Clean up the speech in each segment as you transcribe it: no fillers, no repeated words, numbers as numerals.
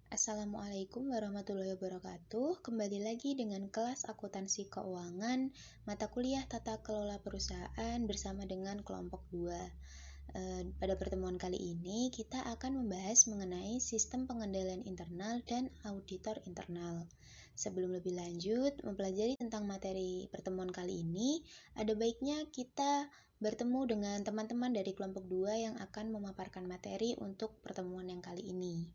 Assalamualaikum warahmatullahi wabarakatuh. Kembali lagi dengan kelas akuntansi keuangan, mata kuliah tata kelola perusahaan bersama dengan kelompok 2. Pada pertemuan kali ini, kita akan membahas mengenai sistem pengendalian internal dan auditor internal. Sebelum lebih lanjut mempelajari tentang materi pertemuan kali ini, ada baiknya kita bertemu dengan teman-teman dari kelompok 2 yang akan memaparkan materi untuk pertemuan yang kali ini.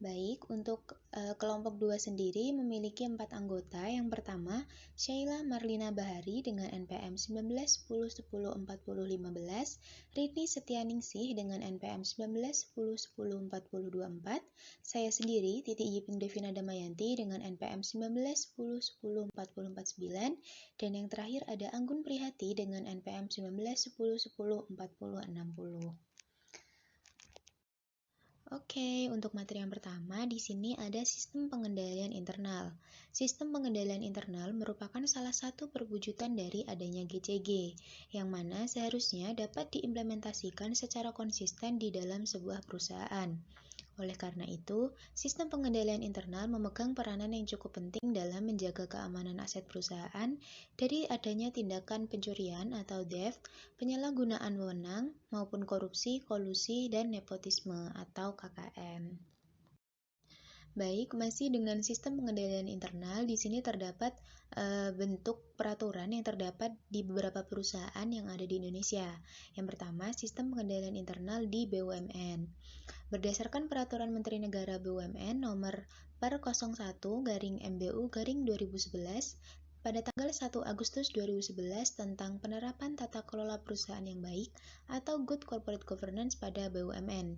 Baik, untuk kelompok 2 sendiri memiliki 4 anggota. Yang pertama, Sheila Marlina Bahari dengan NPM 1910104015, Rini Setianingsih dengan NPM 1910104024, saya sendiri Titi Yiping Devina Damayanti dengan NPM 1910104049, dan yang terakhir ada Anggun Prihati dengan NPM 1910104060. Oke, untuk materi yang pertama, di sini ada sistem pengendalian internal. Sistem pengendalian internal merupakan salah satu perwujudan dari adanya GCG, yang mana seharusnya dapat diimplementasikan secara konsisten di dalam sebuah perusahaan. Oleh karena itu, sistem pengendalian internal memegang peranan yang cukup penting dalam menjaga keamanan aset perusahaan dari adanya tindakan pencurian atau theft, penyalahgunaan wewenang, maupun korupsi, kolusi, dan nepotisme atau KKN. Baik, masih dengan sistem pengendalian internal, di sini terdapat bentuk peraturan yang terdapat di beberapa perusahaan yang ada di Indonesia. Yang pertama, sistem pengendalian internal di BUMN. Berdasarkan Peraturan Menteri Negara BUMN Nomor per 01/MBU/2011 pada tanggal 1 Agustus 2011 tentang penerapan tata kelola perusahaan yang baik atau Good Corporate Governance pada BUMN.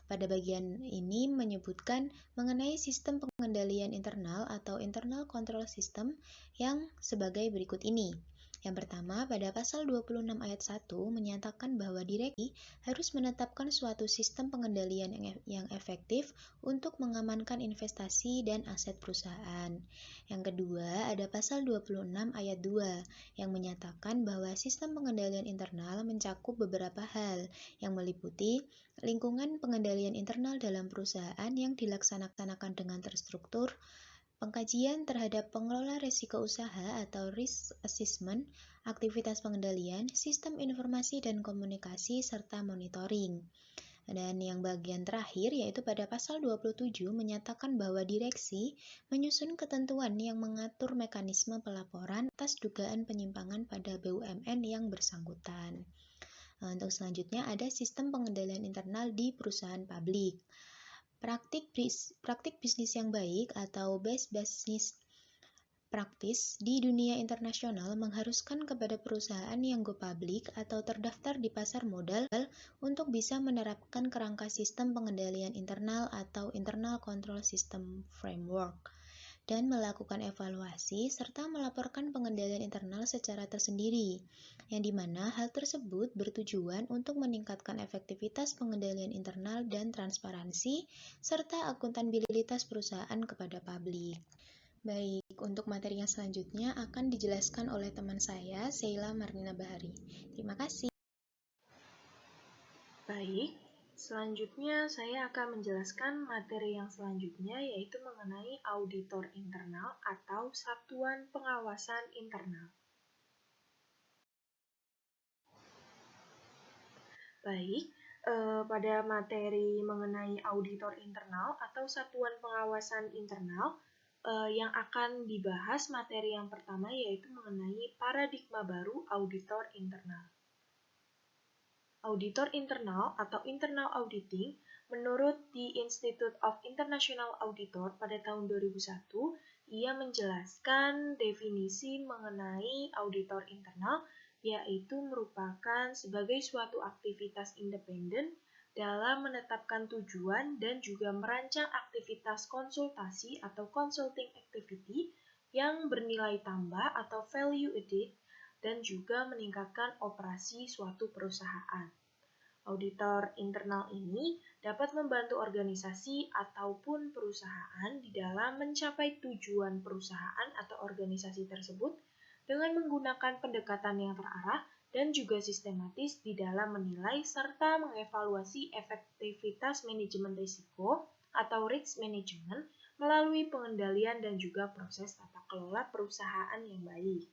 Pada bagian ini menyebutkan mengenai sistem pengendalian internal atau Internal Control System yang sebagai berikut ini. Yang pertama, pada pasal 26 ayat 1 menyatakan bahwa direksi harus menetapkan suatu sistem pengendalian yang efektif untuk mengamankan investasi dan aset perusahaan. Yang kedua, ada pasal 26 ayat 2 yang menyatakan bahwa sistem pengendalian internal mencakup beberapa hal yang meliputi lingkungan pengendalian internal dalam perusahaan yang dilaksanakan dengan terstruktur, pengkajian terhadap pengelola risiko usaha atau risk assessment, aktivitas pengendalian, sistem informasi dan komunikasi, serta monitoring. Dan yang bagian terakhir yaitu pada pasal 27 menyatakan bahwa direksi menyusun ketentuan yang mengatur mekanisme pelaporan atas dugaan penyimpangan pada BUMN yang bersangkutan. Untuk selanjutnya ada sistem pengendalian internal di perusahaan publik. Praktik bisnis yang baik atau best business practice di dunia internasional mengharuskan kepada perusahaan yang go public atau terdaftar di pasar modal untuk bisa menerapkan kerangka sistem pengendalian internal atau Internal Control System Framework dan melakukan evaluasi serta melaporkan pengendalian internal secara tersendiri, yang dimana hal tersebut bertujuan untuk meningkatkan efektivitas pengendalian internal dan transparansi, serta akuntabilitas perusahaan kepada publik. Baik, untuk materi yang selanjutnya akan dijelaskan oleh teman saya, Sheila Marlina Bahari. Terima kasih. Baik, selanjutnya saya akan menjelaskan materi yang selanjutnya yaitu mengenai auditor internal atau satuan pengawasan internal. Baik, pada materi mengenai auditor internal atau satuan pengawasan internal yang akan dibahas materi yang pertama yaitu mengenai paradigma baru auditor internal. Auditor internal atau internal auditing menurut The Institute of International Auditor pada tahun 2001, ia menjelaskan definisi mengenai auditor internal yaitu merupakan sebagai suatu aktivitas independen dalam menetapkan tujuan dan juga merancang aktivitas konsultasi atau consulting activity yang bernilai tambah atau value added dan juga meningkatkan operasi suatu perusahaan. Auditor internal ini dapat membantu organisasi ataupun perusahaan di dalam mencapai tujuan perusahaan atau organisasi tersebut dengan menggunakan pendekatan yang terarah dan juga sistematis di dalam menilai serta mengevaluasi efektivitas manajemen risiko atau risk management melalui pengendalian dan juga proses tata kelola perusahaan yang baik.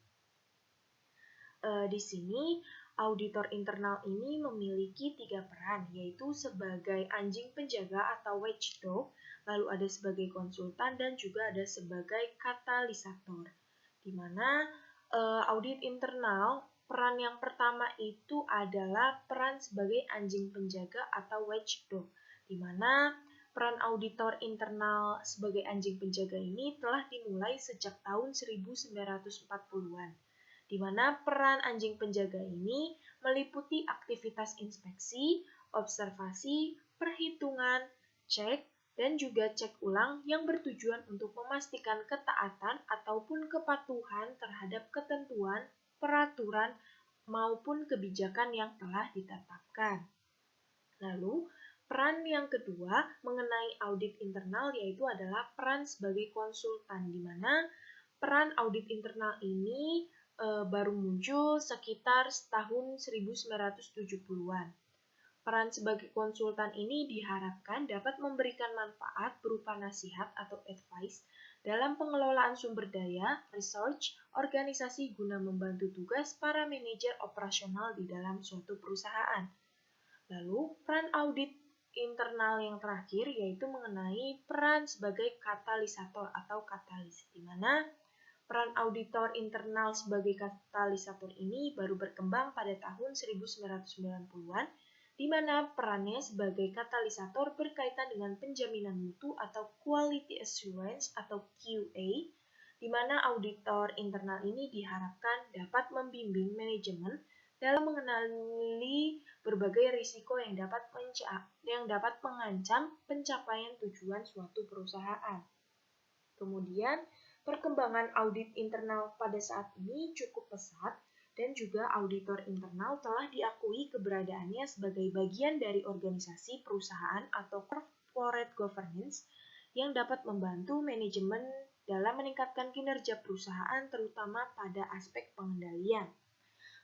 Di sini, auditor internal ini memiliki 3 peran, yaitu sebagai anjing penjaga atau watchdog, lalu ada sebagai konsultan, dan juga ada sebagai katalisator. Di mana audit internal, peran yang pertama itu adalah peran sebagai anjing penjaga atau watchdog, di mana peran auditor internal sebagai anjing penjaga ini telah dimulai sejak tahun 1940-an. Di mana peran anjing penjaga ini meliputi aktivitas inspeksi, observasi, perhitungan, cek, dan juga cek ulang yang bertujuan untuk memastikan ketaatan ataupun kepatuhan terhadap ketentuan, peraturan, maupun kebijakan yang telah ditetapkan. Lalu, peran yang kedua mengenai audit internal yaitu adalah peran sebagai konsultan, di mana peran audit internal ini baru muncul sekitar tahun 1970-an. Peran sebagai konsultan ini diharapkan dapat memberikan manfaat berupa nasihat atau advice dalam pengelolaan sumber daya, research, organisasi guna membantu tugas para manajer operasional di dalam suatu perusahaan. Lalu, peran audit internal yang terakhir yaitu mengenai peran sebagai katalisator atau katalis, di mana peran auditor internal sebagai katalisator ini baru berkembang pada tahun 1990-an, di mana perannya sebagai katalisator berkaitan dengan penjaminan mutu atau quality assurance atau QA, di mana auditor internal ini diharapkan dapat membimbing manajemen dalam mengenali berbagai risiko yang dapat mengancam pencapaian tujuan suatu perusahaan. Kemudian, perkembangan audit internal pada saat ini cukup pesat dan juga auditor internal telah diakui keberadaannya sebagai bagian dari organisasi perusahaan atau corporate governance yang dapat membantu manajemen dalam meningkatkan kinerja perusahaan terutama pada aspek pengendalian.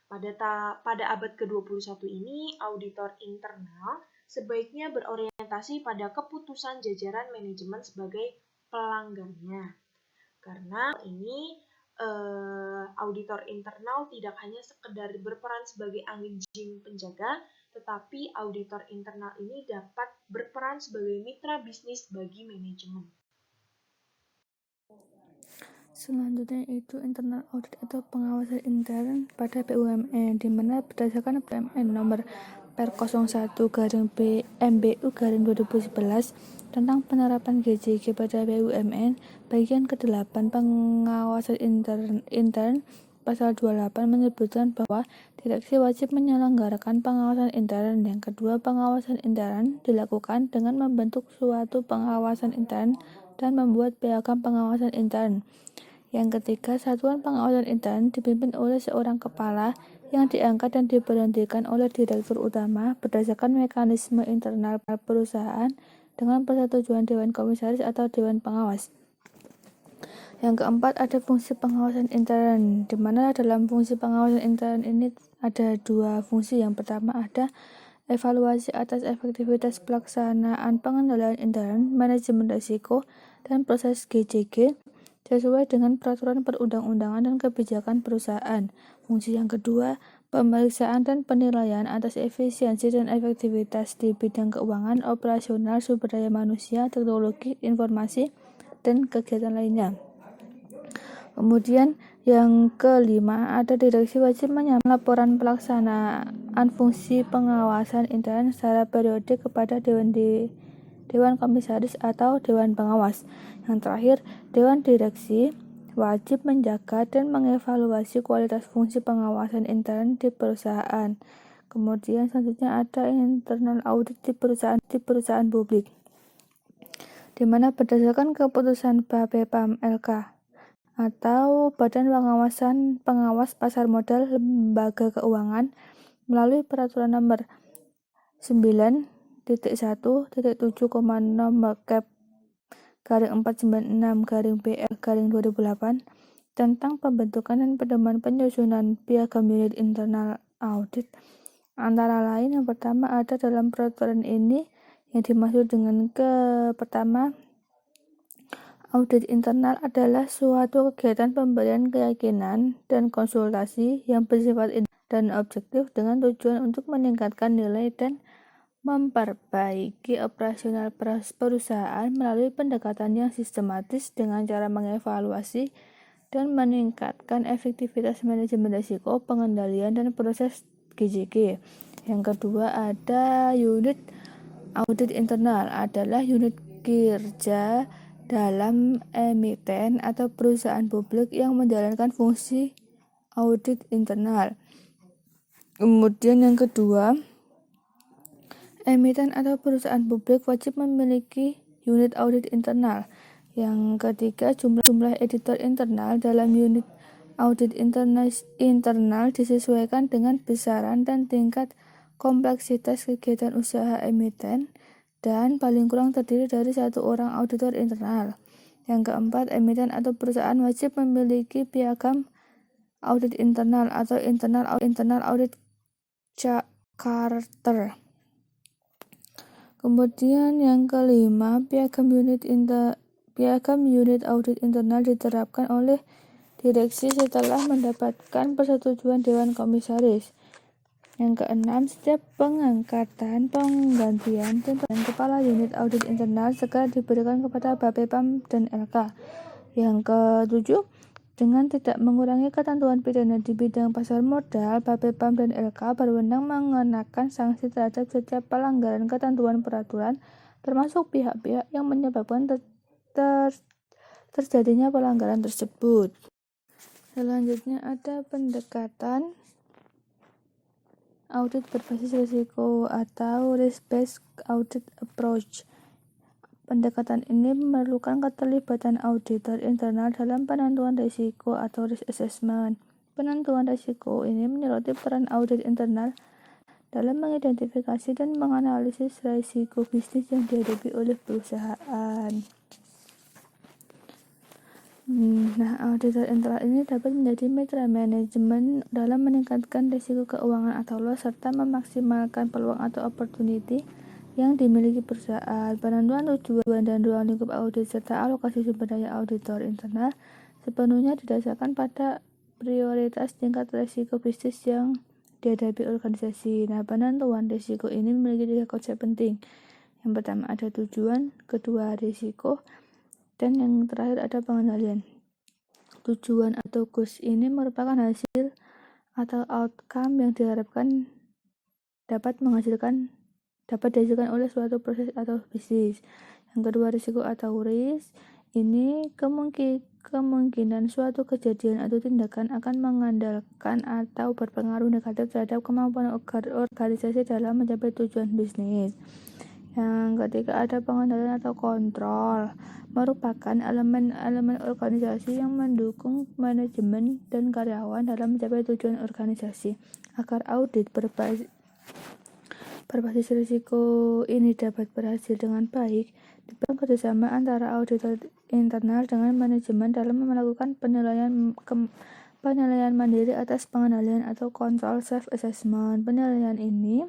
Pada abad ke-21 ini, auditor internal sebaiknya berorientasi pada keputusan jajaran manajemen sebagai pelanggannya. Karena ini auditor internal tidak hanya sekedar berperan sebagai anjing penjaga, tetapi auditor internal ini dapat berperan sebagai mitra bisnis bagi manajemen. Selanjutnya itu internal audit atau pengawasan intern pada BUMN, di mana berdasarkan BUMN nomor per 01/MBU/2011 tentang penerapan GJG pada BUMN, bagian ke-8 pengawasan intern pasal 28 menyebutkan bahwa direksi wajib menyelenggarakan pengawasan intern. Yang kedua, pengawasan intern dilakukan dengan membentuk suatu pengawasan intern dan membuat piagam pengawasan intern. Yang ketiga, satuan pengawasan intern dipimpin oleh seorang kepala yang diangkat dan diberhentikan oleh direktur utama berdasarkan mekanisme internal perusahaan dengan persetujuan Dewan Komisaris atau Dewan Pengawas. Yang keempat, ada fungsi pengawasan intern, di mana dalam fungsi pengawasan intern ini ada 2 fungsi. Yang pertama ada evaluasi atas efektivitas pelaksanaan pengendalian intern, manajemen risiko, dan proses GJG sesuai dengan peraturan perundang-undangan dan kebijakan perusahaan. Fungsi yang kedua, pemeriksaan dan penilaian atas efisiensi dan efektivitas di bidang keuangan, operasional, sumber daya manusia, teknologi, informasi, dan kegiatan lainnya. Kemudian yang kelima, ada direksi wajib menyampaikan laporan pelaksanaan fungsi pengawasan intern secara periodik kepada Dewan Komisaris atau Dewan Pengawas. Yang terakhir, Dewan Direksi wajib menjaga dan mengevaluasi kualitas fungsi pengawasan intern di perusahaan. Kemudian selanjutnya ada internal audit di perusahaan publik, di mana berdasarkan keputusan BAPEPAM LK atau Badan Pengawas Pasar Modal Lembaga Keuangan melalui peraturan nomor 9.1.7,496/PL/2008 tentang pembentukan dan pedoman penyusunan piagam unit internal audit. Antara lain, yang pertama ada dalam peraturan ini Yang dimaksud dengan pertama, audit internal adalah suatu kegiatan pemberian keyakinan dan konsultasi yang bersifat dan objektif dengan tujuan untuk meningkatkan nilai dan memperbaiki operasional perusahaan melalui pendekatan yang sistematis dengan cara mengevaluasi dan meningkatkan efektivitas manajemen risiko, pengendalian, dan proses GJG. Yang kedua ada unit audit internal adalah unit kerja dalam emiten atau perusahaan publik yang menjalankan fungsi audit internal. Kemudian yang kedua, emiten atau perusahaan publik wajib memiliki unit audit internal. Yang ketiga, jumlah editor internal dalam unit audit internal disesuaikan dengan besaran dan tingkat kompleksitas kegiatan usaha emiten dan paling kurang terdiri dari 1 orang auditor internal. Yang keempat, emiten atau perusahaan wajib memiliki piagam audit internal atau internal audit charter. Kemudian yang kelima, piagam unit audit internal diterapkan oleh direksi setelah mendapatkan persetujuan Dewan Komisaris. Yang keenam, setiap pengangkatan, penggantian, dan kepala unit audit internal segera diberikan kepada Bapepam dan LK. Yang ketujuh, dengan tidak mengurangi ketentuan pidana di bidang pasar modal, Bapepam dan LK berwenang mengenakan sanksi terhadap setiap pelanggaran ketentuan peraturan, termasuk pihak-pihak yang menyebabkan terjadinya pelanggaran tersebut. Selanjutnya ada pendekatan audit berbasis risiko atau risk-based audit approach. Pendekatan ini memerlukan keterlibatan auditor internal dalam penentuan risiko atau risk assessment. Penentuan risiko ini menyoroti peran audit internal dalam mengidentifikasi dan menganalisis risiko bisnis yang dihadapi oleh perusahaan. Auditor internal ini dapat menjadi mitra manajemen dalam meningkatkan risiko keuangan atau loss serta memaksimalkan peluang atau opportunity yang dimiliki perusahaan. Penentuan tujuan dan ruang lingkup audit serta alokasi sumber daya auditor internal sepenuhnya didasarkan pada prioritas tingkat risiko bisnis yang dihadapi organisasi. Penentuan risiko ini memiliki 3 konsep penting. Yang pertama ada tujuan, kedua risiko, dan yang terakhir ada pengendalian. Tujuan atau goals ini merupakan hasil atau outcome yang diharapkan dapat dihasilkan oleh suatu proses atau bisnis. Yang kedua risiko atau risk ini kemungkinan suatu kejadian atau tindakan akan mengandalkan atau berpengaruh negatif terhadap kemampuan organisasi dalam mencapai tujuan bisnis. Yang ketiga ada pengendalian atau kontrol, merupakan elemen organisasi yang mendukung manajemen dan karyawan dalam mencapai tujuan organisasi. Agar audit berbasis risiko ini dapat berhasil dengan baik, diperlukan kerjasama antara auditor internal dengan manajemen dalam melakukan penilaian mandiri atas pengendalian atau kontrol self-assessment. Penilaian ini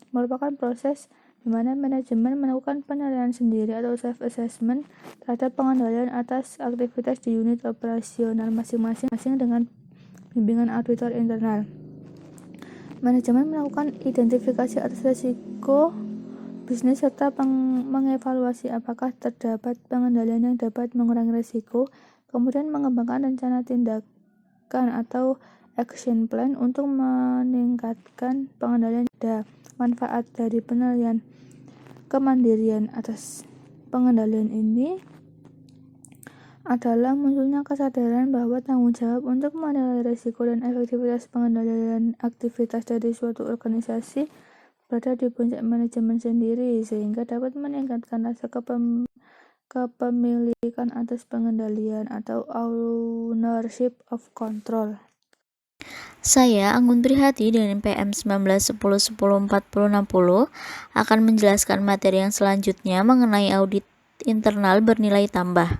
merupakan proses di mana manajemen melakukan penilaian sendiri atau self-assessment terhadap pengendalian atas aktivitas di unit operasional masing-masing dengan bimbingan auditor internal. Manajemen melakukan identifikasi atas risiko bisnis serta mengevaluasi apakah terdapat pengendalian yang dapat mengurangi risiko, kemudian mengembangkan rencana tindakan atau action plan untuk meningkatkan pengendalian. Manfaat dari penilaian kemandirian atas pengendalian ini adalah munculnya kesadaran bahwa tanggung jawab untuk menilai risiko dan efektivitas pengendalian aktivitas dari suatu organisasi berada di puncak manajemen sendiri, sehingga dapat meningkatkan rasa kepemilikan atas pengendalian atau ownership of control. Saya, Anggun Prihati dengan PM 1910104060 akan menjelaskan materi yang selanjutnya mengenai audit internal bernilai tambah.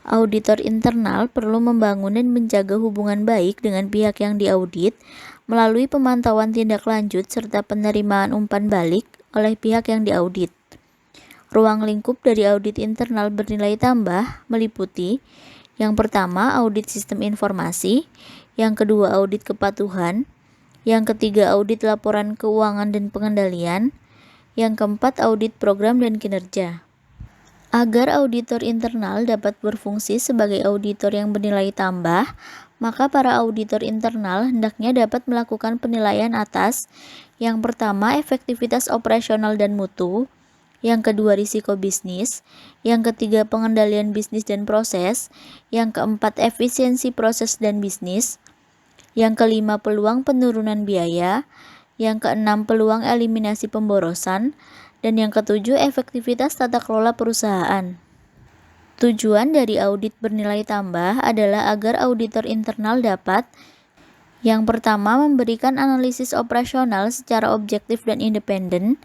Auditor internal perlu membangun dan menjaga hubungan baik dengan pihak yang diaudit melalui pemantauan tindak lanjut serta penerimaan umpan balik oleh pihak yang diaudit. Ruang lingkup dari audit internal bernilai tambah meliputi yang pertama audit sistem informasi, yang kedua audit kepatuhan, yang ketiga audit laporan keuangan dan pengendalian, yang keempat audit program dan kinerja. Agar auditor internal dapat berfungsi sebagai auditor yang bernilai tambah, maka para auditor internal hendaknya dapat melakukan penilaian atas yang pertama efektivitas operasional dan mutu, yang kedua risiko bisnis, yang ketiga pengendalian bisnis dan proses, yang keempat efisiensi proses dan bisnis, yang kelima peluang penurunan biaya, yang keenam peluang eliminasi pemborosan, dan yang ketujuh efektivitas tata kelola perusahaan. Tujuan dari audit bernilai tambah adalah agar auditor internal dapat yang pertama memberikan analisis operasional secara objektif dan independen,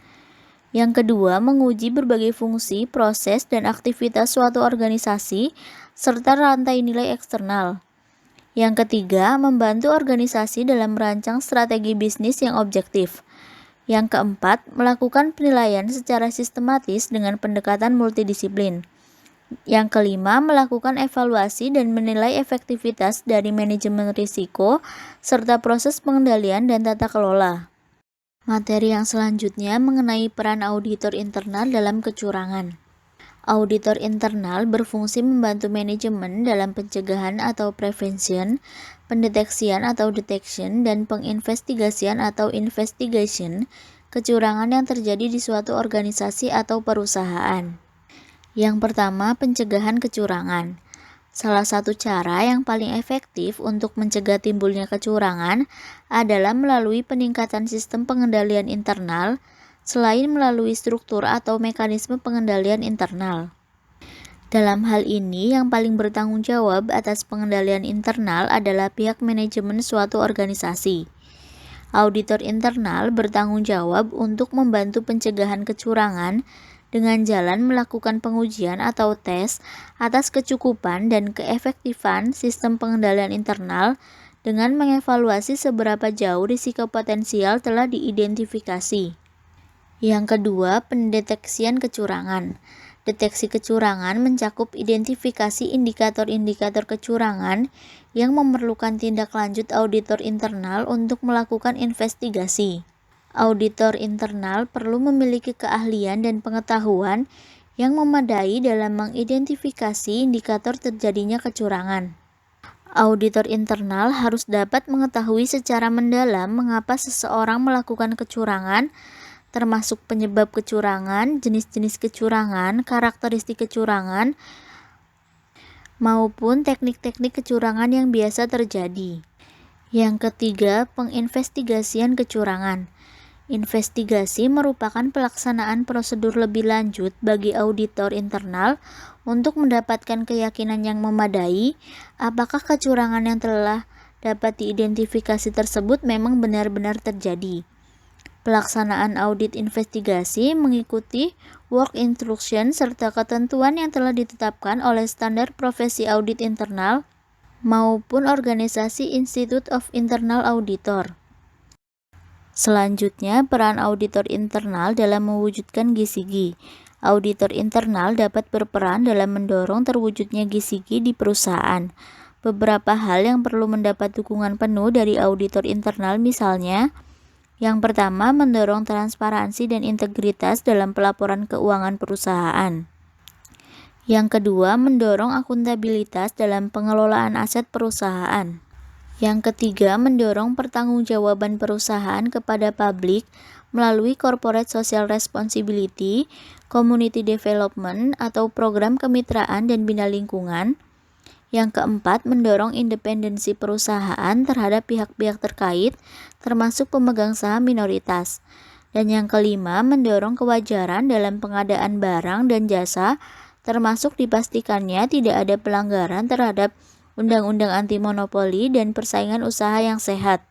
yang kedua menguji berbagai fungsi, proses, dan aktivitas suatu organisasi serta rantai nilai eksternal. Yang ketiga, membantu organisasi dalam merancang strategi bisnis yang objektif. Yang keempat, melakukan penilaian secara sistematis dengan pendekatan multidisiplin. Yang kelima, melakukan evaluasi dan menilai efektivitas dari manajemen risiko serta proses pengendalian dan tata kelola. Materi yang selanjutnya mengenai peran auditor internal dalam kecurangan. Auditor internal berfungsi membantu manajemen dalam pencegahan atau prevention, pendeteksian atau detection, dan penginvestigasian atau investigation kecurangan yang terjadi di suatu organisasi atau perusahaan. Yang pertama, pencegahan kecurangan. Salah satu cara yang paling efektif untuk mencegah timbulnya kecurangan adalah melalui peningkatan sistem pengendalian internal, selain melalui struktur atau mekanisme pengendalian internal. Dalam hal ini, yang paling bertanggung jawab atas pengendalian internal adalah pihak manajemen suatu organisasi. Auditor internal bertanggung jawab untuk membantu pencegahan kecurangan dengan jalan melakukan pengujian atau tes atas kecukupan dan keefektifan sistem pengendalian internal dengan mengevaluasi seberapa jauh risiko potensial telah diidentifikasi. Yang kedua, pendeteksian kecurangan. Deteksi kecurangan mencakup identifikasi indikator-indikator kecurangan yang memerlukan tindak lanjut auditor internal untuk melakukan investigasi. Auditor internal perlu memiliki keahlian dan pengetahuan yang memadai dalam mengidentifikasi indikator terjadinya kecurangan. Auditor internal harus dapat mengetahui secara mendalam mengapa seseorang melakukan kecurangan, termasuk penyebab kecurangan, jenis-jenis kecurangan, karakteristik kecurangan, maupun teknik-teknik kecurangan yang biasa terjadi. Yang ketiga, penginvestigasian kecurangan. Investigasi merupakan pelaksanaan prosedur lebih lanjut bagi auditor internal untuk mendapatkan keyakinan yang memadai apakah kecurangan yang telah dapat diidentifikasi tersebut memang benar-benar terjadi. Pelaksanaan audit investigasi mengikuti work instruction serta ketentuan yang telah ditetapkan oleh standar profesi audit internal maupun organisasi Institute of Internal Auditor. Selanjutnya, peran auditor internal dalam mewujudkan GCG. Auditor internal dapat berperan dalam mendorong terwujudnya GCG di perusahaan. Beberapa hal yang perlu mendapat dukungan penuh dari auditor internal misalnya, yang pertama, mendorong transparansi dan integritas dalam pelaporan keuangan perusahaan. Yang kedua, mendorong akuntabilitas dalam pengelolaan aset perusahaan. Yang ketiga, mendorong pertanggungjawaban perusahaan kepada publik melalui corporate social responsibility, community development, atau program kemitraan dan bina lingkungan. Yang keempat, mendorong independensi perusahaan terhadap pihak-pihak terkait, termasuk pemegang saham minoritas. Dan yang kelima, mendorong kewajaran dalam pengadaan barang dan jasa, termasuk dipastikannya tidak ada pelanggaran terhadap Undang-Undang Anti Monopoli dan Persaingan Usaha yang sehat.